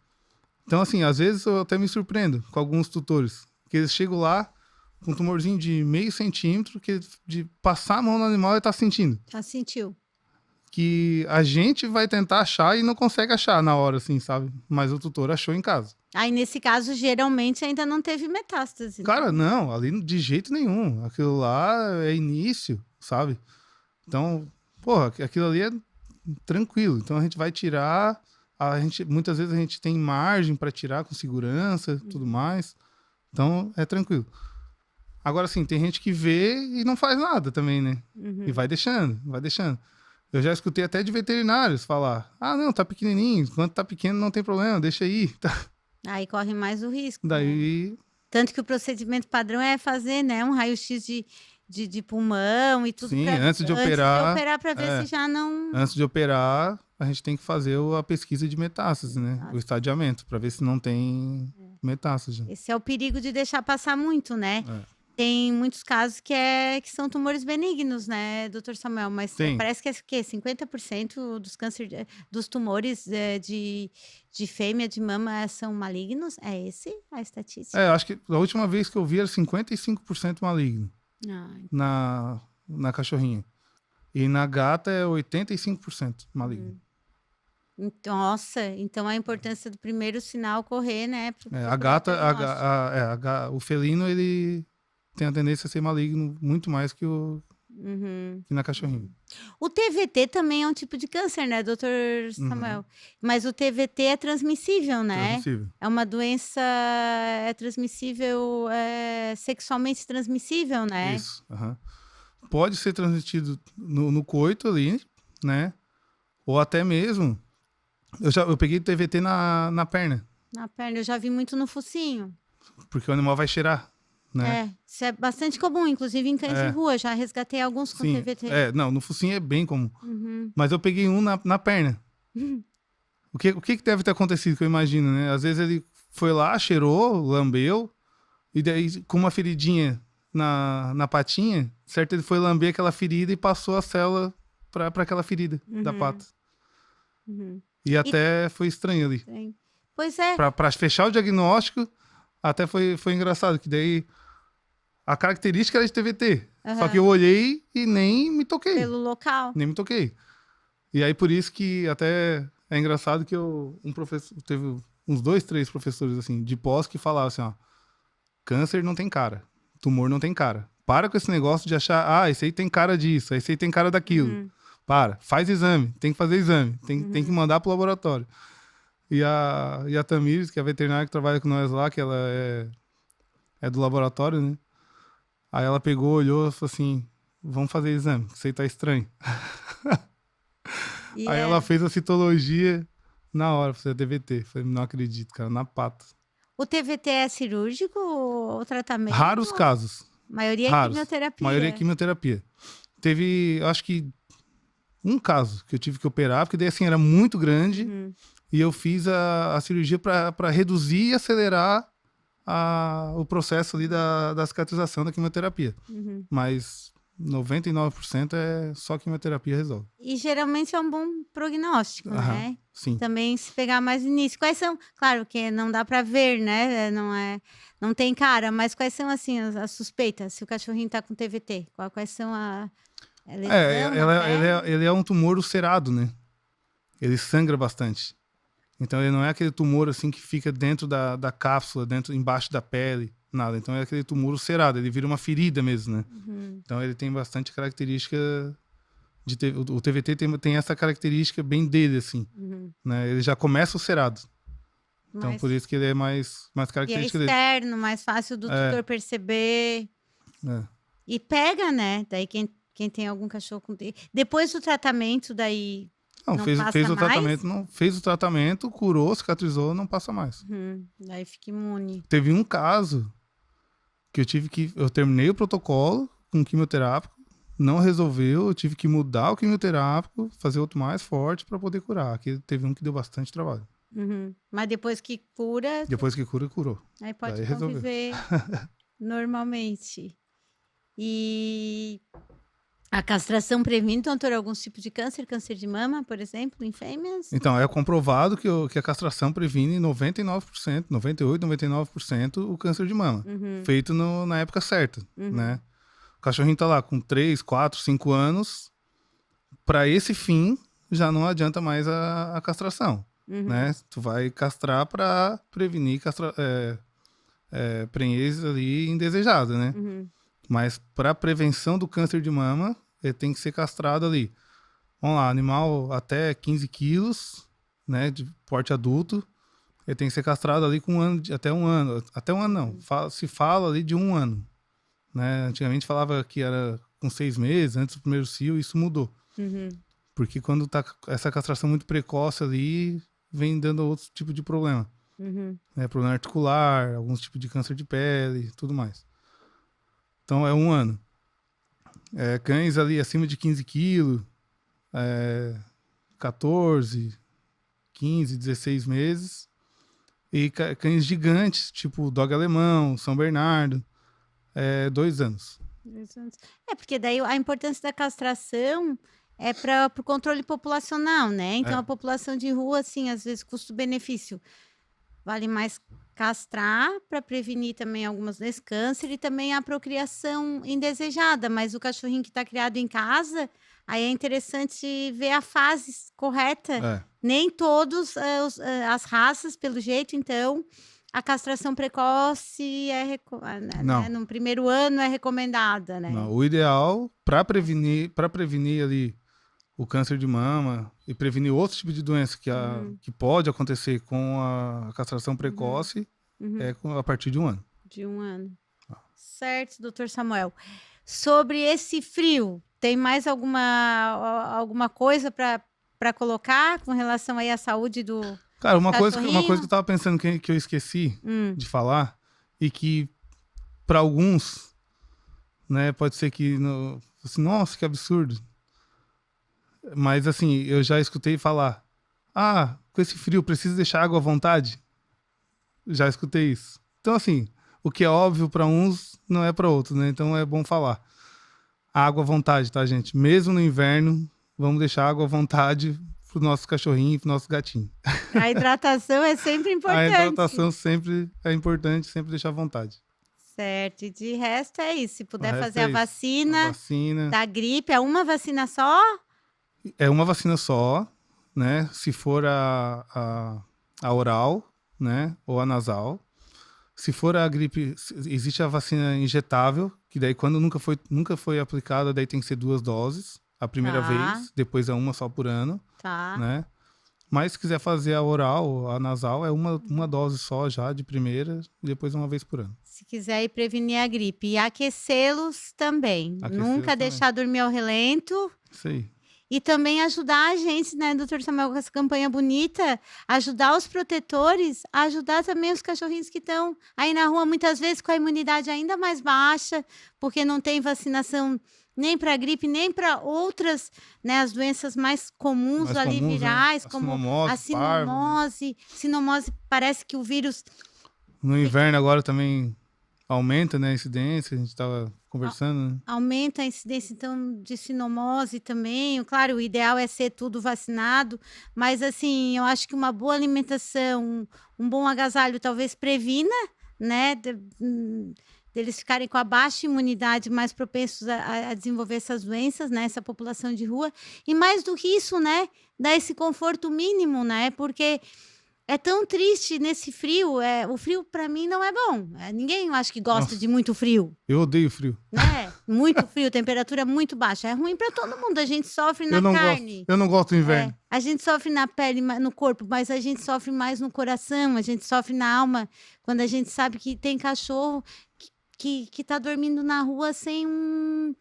Então, assim, às vezes eu até me surpreendo com alguns tutores, que eles chegam lá com um tumorzinho de meio centímetro, que de passar a mão no animal ele tá sentindo. Já sentiu? Que a gente vai tentar achar e não consegue achar na hora, assim, sabe? Mas o tutor achou em casa. Aí nesse caso geralmente ainda não teve metástase, né? Cara, não, ali de jeito nenhum. Aquilo lá é início, sabe? Então, porra, aquilo ali é tranquilo. Então a gente vai tirar, muitas vezes a gente tem margem para tirar com segurança, tudo mais. Então é tranquilo. Agora sim, tem gente que vê e não faz nada também, né? E vai deixando, vai deixando. Eu já escutei até de veterinários falar: "Ah, não, tá pequenininho, quando tá pequeno não tem problema, deixa aí". Aí corre mais o risco, né? Daí, Tanto que o procedimento padrão é fazer, né, um raio-x de pulmão e tudo sim, pra antes de antes de operar, operar para ver se já não. antes de operar, a gente tem que fazer a pesquisa de metástase, né? O estadiamento, para ver se não tem metástase. Esse é o perigo de deixar passar muito, né. É. Tem muitos casos que são tumores benignos, né, doutor Samuel, mas Tem. parece que é o quê? 50% dos dos tumores, de fêmea de mama são malignos? É esse a estatística? Acho que a última vez que eu vi era 55% maligno Ah, na cachorrinha. E na gata é 85% maligno. nossa, então a importância do primeiro sinal correr, né, A procurar o gata, diagnóstico. o felino, ele tem a tendência a ser maligno muito mais Uhum. que na cachorrinha. O TVT também é um tipo de câncer, né, doutor Uhum. Samuel? Mas o TVT é transmissível, né? Transmissível. É uma doença, é transmissível, sexualmente transmissível, né? Isso. Aham. Pode ser transmitido no coito ali, né? Ou até mesmo. Eu peguei TVT na perna, Na perna, eu já vi muito no focinho. porque o animal vai cheirar, né? É, isso é bastante comum, inclusive em cães de É, rua, já resgatei alguns com sim. TVT. Não, no focinho é bem comum. Uhum. Mas eu peguei um na perna. O que deve ter acontecido, que eu imagino, né? Às vezes ele foi lá, cheirou, lambeu, e daí com uma feridinha na patinha, certo? Ele foi lamber aquela ferida e passou a célula para aquela ferida da pata. Uhum. E até foi estranho ali. Tem. Pois é. Para fechar o diagnóstico, até foi engraçado, que daí a característica era de TVT. Só que eu olhei e nem me toquei. Pelo local. Nem me toquei. E aí por isso que até é engraçado que um professor, teve uns 2, 3 professores assim, de pós que falavam assim, ó, câncer não tem cara, tumor não tem cara. Para com esse negócio de achar, esse aí tem cara disso, esse aí tem cara daquilo. Para, faz exame, tem que fazer exame, tem que mandar pro laboratório. E a Tamires, que é a veterinária que trabalha com nós lá, que ela é do laboratório, né? Aí ela pegou, olhou e falou assim, vamos fazer exame, isso aí tá estranho. E Aí ela fez a citologia na hora, falei, TVT. Falei, não acredito, cara, na pata. o TVT é cirúrgico ou tratamento? Raros casos. Maioria é Raros. quimioterapia. Maioria é quimioterapia. Teve, acho que, um caso que eu tive que operar, porque daí assim era muito grande e eu fiz a cirurgia para reduzir e acelerar o processo ali da cicatrização da quimioterapia. Mas 99% é só quimioterapia resolve. E geralmente é um bom prognóstico, né? Sim. Também se pegar mais no início. Quais são? Claro que não dá para ver, né? Não tem cara, mas quais são assim as suspeitas? Se o cachorrinho tá com TVT, quais são Ele é um tumor ulcerado, né? Ele sangra bastante. Então ele não é aquele tumor assim que fica dentro da cápsula, embaixo da pele, nada. Então é aquele tumor ulcerado, ele vira uma ferida mesmo, né? Então ele tem bastante característica o TVT tem essa característica bem dele, assim, né? Ele já começa ulcerado, Então, mais, por isso que ele é mais e é característico dele. externo, mais fácil do tutor perceber. É. E pega, né? Daí quem tem algum cachorro com... Depois do tratamento, daí Não, não fez passa o mais? tratamento, não fez o tratamento, curou, cicatrizou, não passa mais. Daí fica imune. Teve um caso que eu terminei o protocolo com quimioterápico, não resolveu, eu tive que mudar o quimioterápico, fazer outro mais forte para poder curar. Aqui teve um que deu bastante trabalho. Mas depois que cura, Depois que cura, curou. aí pode Daí resolveu. conviver normalmente. E a castração previne, doutor, alguns tipos de câncer de mama, por exemplo, em fêmeas? Então, é comprovado que a castração previne 99%, 98%, 99% o câncer de mama. Feito na época certa, né? O cachorrinho tá lá com 3, 4, 5 anos. Para esse fim, já não adianta mais a castração, né? Tu vai castrar para prevenir prenhez ali indesejada, né? Mas para prevenção do câncer de mama, ele tem que ser castrado ali. Vamos lá, animal até 15 quilos, né, de porte adulto, ele tem que ser castrado ali com até um ano. Até um ano não, se fala ali de 1 ano. Né? Antigamente falava que era com 6 meses, antes do primeiro cio, isso mudou. Porque quando tá essa castração muito precoce ali, vem dando outro tipo de problema. Né? Problema articular, alguns tipos de câncer de pele, tudo mais. Então é 1 ano. Cães ali acima de 15 quilos, 14, 15, 16 meses. E cães gigantes, tipo dog alemão, São Bernardo, 2 anos. 2 anos. Porque daí a importância da castração é para o controle populacional, né? Então a população de rua, assim, às vezes custo-benefício vale mais castrar para prevenir também algumas vezes câncer e também a procriação indesejada, mas o cachorrinho que está criado em casa, aí é interessante ver a fase correta. Nem todos as raças, pelo jeito, então a castração precoce no primeiro ano é recomendada, né? Não, o ideal para prevenir ali o câncer de mama e prevenir outros tipos de doença que pode acontecer com a castração precoce é a partir de 1 ano. De 1 ano. Certo, doutor Samuel. Sobre esse frio, tem mais alguma coisa para colocar com relação aí à saúde do Cara, uma coisa cachorrinho? que eu estava pensando que eu esqueci de falar e que para alguns, né, pode ser que assim, nossa, que absurdo. Mas assim, eu já escutei falar: com esse frio precisa deixar água à vontade. Já escutei isso. Então assim, o que é óbvio para uns não é para outros, né? Então é bom falar. Água à vontade, tá, gente? Mesmo no inverno, vamos deixar água à vontade pro nosso cachorrinho e pro nosso gatinho. A hidratação é sempre importante. A hidratação sempre é importante, sempre deixar à vontade. Certo. E de resto é isso. Se puder fazer é a vacina da gripe, é uma vacina só? É uma vacina só, né? Se for a oral, né? Ou a nasal. Se for a gripe, existe a vacina injetável, que daí quando nunca foi aplicada, daí tem que ser 2 doses. A primeira vez, depois é uma só por ano. Tá. Né? Mas se quiser fazer a oral, a nasal, é uma dose só já de primeira, e depois 1 vez por ano. Se quiser ir prevenir a gripe. E aquecê-los também. Nunca deixar dormir ao relento. Isso aí. E também ajudar a gente, né, doutor Samuel, com essa campanha bonita, ajudar os protetores, ajudar também os cachorrinhos que estão aí na rua, muitas vezes com a imunidade ainda mais baixa, porque não tem vacinação nem para gripe, nem para outras, né, as doenças mais comuns ali, virais, né? como a sinomose. Sinomose, parece que o vírus... No inverno agora também aumenta, né, a incidência, a gente estava conversando, né? Aumenta a incidência, então, de sinomose também. Claro, o ideal é ser tudo vacinado, mas, assim, eu acho que uma boa alimentação, um bom agasalho talvez previna, né, deles ficarem com a baixa imunidade, mais propensos a desenvolver essas doenças, né, essa população de rua. E mais do que isso, né, dar esse conforto mínimo, né, porque É tão triste nesse frio. O frio, para mim, não é bom. Ninguém, eu acho que gosta Nossa. de muito frio, Eu odeio frio. né? Muito frio, temperatura muito baixa. É ruim para todo mundo. A gente sofre na carne. Eu não gosto do inverno. A gente sofre na pele, no corpo, mas a gente sofre mais no coração, a gente sofre na alma, quando a gente sabe que tem cachorro que tá dormindo na rua sem um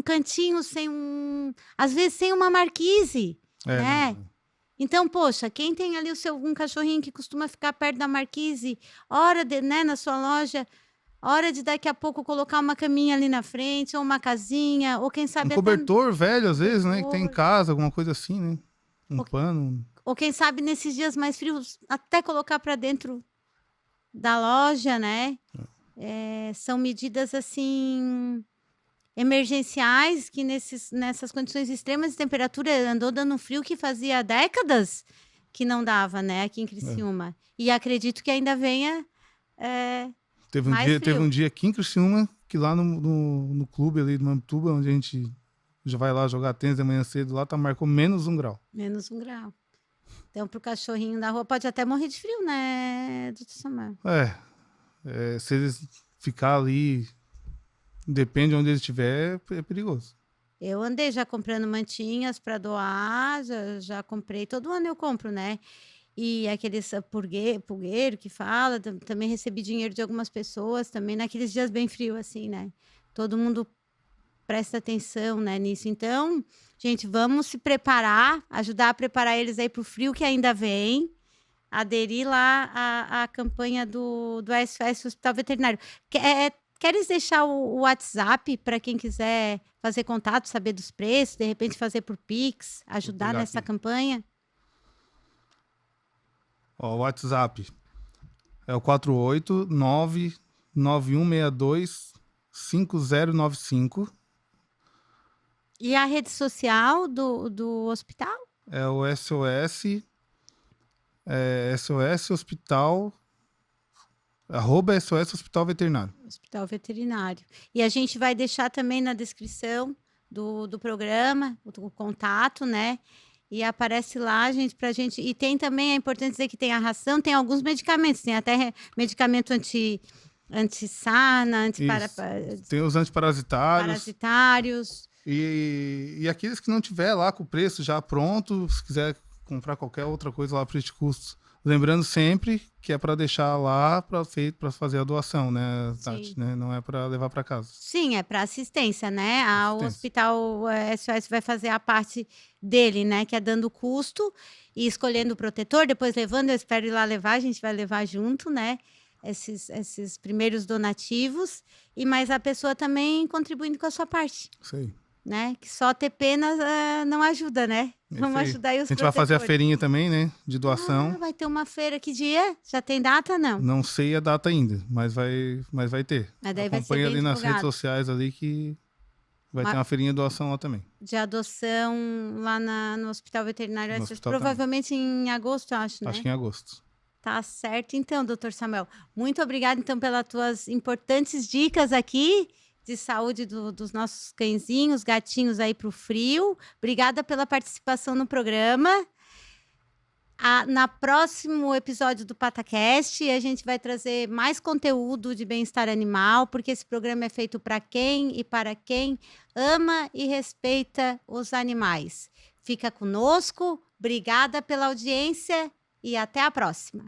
cantinho, às vezes sem uma marquise, né? Não. Então, poxa, quem tem ali um cachorrinho que costuma ficar perto da marquise, né, na sua loja, hora de daqui a pouco colocar uma caminha ali na frente, ou uma casinha, ou quem sabe Um cobertor velho, às vezes, né? Que tem em cobertor. casa, alguma coisa assim, né? Um pano. Ou quem sabe nesses dias mais frios, até colocar para dentro da loja, né? São medidas assim emergenciais que nessas condições extremas de temperatura andou dando um frio que fazia décadas que não dava, né? Aqui em Criciúma. E acredito que ainda venha Teve um dia aqui em Criciúma, que lá no clube ali do Mamptuba, onde a gente já vai lá jogar tênis de manhã cedo, lá marcou -1 grau. -1 grau. Então, pro cachorrinho da rua pode até morrer de frio, né, doutor Samuel? Se eles ficar ali, depende de onde eles estiver, é perigoso. Eu andei já comprando mantinhas para doar, já comprei, todo ano eu compro, né? E aqueles pulgueiro que fala, também recebi dinheiro de algumas pessoas, também naqueles dias bem frios, assim, né? Todo mundo presta atenção, né, nisso. Então, gente, vamos se preparar, ajudar a preparar eles aí para o frio que ainda vem, aderir lá à campanha do SOS Hospital Veterinário. Queres deixar o WhatsApp para quem quiser fazer contato, saber dos preços, de repente fazer por Pix, ajudar nessa campanha? O WhatsApp é o 489-9162-5095. E a rede social do hospital? É o SOS Hospital, @SOS Hospital Veterinário. Hospital Veterinário. E a gente vai deixar também na descrição do programa o contato, né? E aparece lá, gente, pra gente. E tem também, é importante dizer que tem a ração, tem alguns medicamentos, tem até medicamento anti-sarna, tem os antiparasitários. Parasitários. E aqueles que não tiver lá com o preço já pronto, se quiser comprar qualquer outra coisa lá para este custo. Lembrando sempre que é para deixar lá para fazer a doação, né, Tati? Né? Não é para levar para casa. Sim, é para assistência, né? O Hospital SOS vai fazer a parte dele, né? Que é dando custo e escolhendo o protetor, depois levando, eu espero ir lá levar, a gente vai levar junto, né? Esses primeiros donativos, mas a pessoa também contribuindo com a sua parte. Isso aí. Né? Que só ter pena não ajuda, né? Vamos ajudar aí os protetores. A gente vai fazer a feirinha também, né? De doação. Vai ter uma feira, que dia? Já tem data, não? Não sei a data ainda, mas vai ter. Mas daí acompanha vai ser ali nas redes sociais ali que vai ter uma feirinha de doação lá também. De adoção lá no Hospital Veterinário. Provavelmente também. Em agosto, eu acho, né? Acho que em agosto. Tá certo, então, doutor Samuel. Muito obrigada, então, pelas tuas importantes dicas aqui de saúde dos nossos cãezinhos, gatinhos aí para o frio. Obrigada pela participação no programa. Na próximo episódio do PataCast, a gente vai trazer mais conteúdo de bem-estar animal, porque esse programa é feito para quem e para quem ama e respeita os animais. Fica conosco, obrigada pela audiência e até a próxima.